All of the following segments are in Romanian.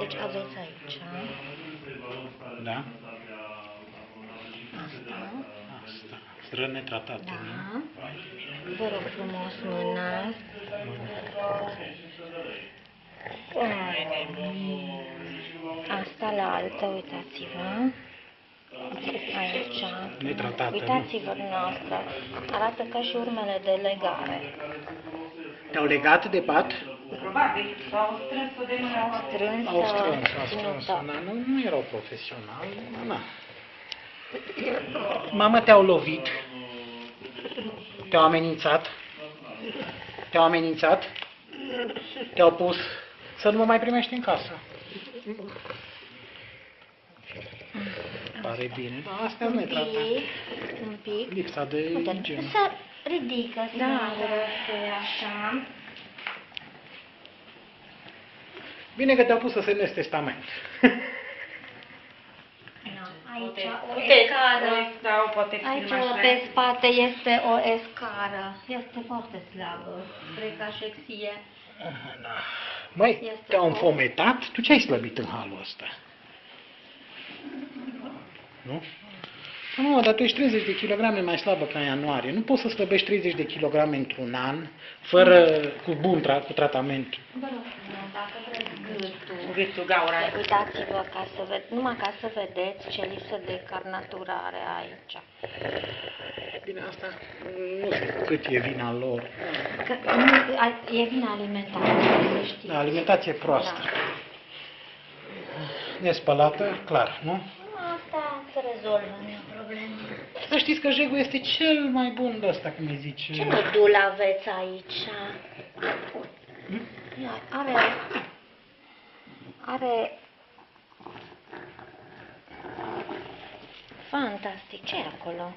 Deci aveți aici. Da? Asta. Asta. Străni netratate. Da. Vă rog frumos mâna. Asta la altă, uitați-vă. Aici. Netratată. Uitați-vă dumneavoastră. Arată ca și urmele de legare. Te-au legat de pat? Probabil, s-au strâns-o de mână. Au strâns, au ținută. strâns. Nu erau profesionali. Na. Mamă, te-au lovit? Te-au amenințat? Te-au amenințat? Te-au pus să nu mă mai primești în casă? Pare bine, dar astea nu netratate. Un pic. Lipsa de igienă. Să ridică, așa. Bine că te-au pus să semnezi testament. Aici o escară. Sau poate Aici filma pe spate este o escară. Este foarte slabă. Spre cașexie. Măi, te-au înfometat? Tu ce ai slăbit în halul ăsta? Nu? Nu, dar tu ești 30 de kilograme mai slabă ca în ianuarie. Nu poți să slăbești 30 de kilograme într-un an, fără, cu tratament. Vă rog, dacă vreți Gâtul, gaura. uitați-vă numai ca să vedeți ce lipsă de carnatură are aici. Bine, asta nu știu cât e vina lor. Că, e vina alimentației, știți. Da, alimentație proastă. Nespălată, clar, nu? Asta se rezolvă, nu e o problemă. Să știți că jegul este cel mai bun de ăsta, cum îi zice. Ce nodul aveți aici? Ia, are... Fantastic, ce e acolo?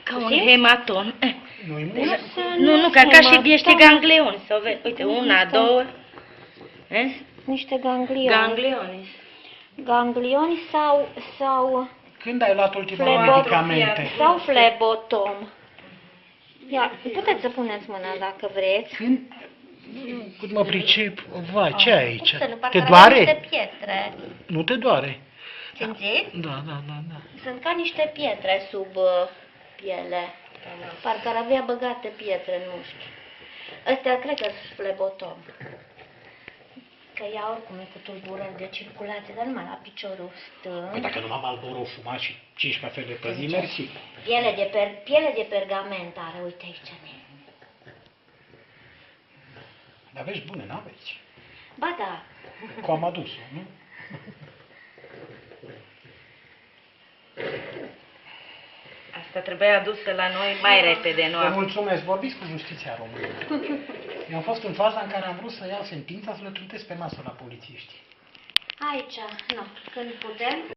Ca un hematon. Nu-i mult? Nu, ca și niște ganglioni. Să vezi. Uite, una, două. Niște ganglioni. Ganglioni. Ganglioni sau Când ai luat ultimele medicamente? sau flebotom. Ia, puteți să puneți mâna dacă vreți. Când? Cât mă pricep, vai, ce ai aici? Te Niște doare? pietre. Nu te doare? Simțiți? Da. Sunt ca niște pietre sub piele. Parcă ar avea băgate pietre în mușchi. Astea cred că sunt flebotom. Că ea oricum e cu tulburări de circulație, dar numai la piciorul stâng. Păi dacă nu m-am Marlboro fumat și 5 cafele pe zi, mersi. Piele de pergament are, uite aici. Dar vezi bune, n-aveți. Ba da. Cu am adus-o, nu? Asta trebuia adusă la noi mai repede, nu Vă acum. mulțumesc, vorbiți cu justiția română. Eu am fost în faza în care am vrut să iau sentința să le trutesc pe masă la polițiști. Aici, nu, când putem.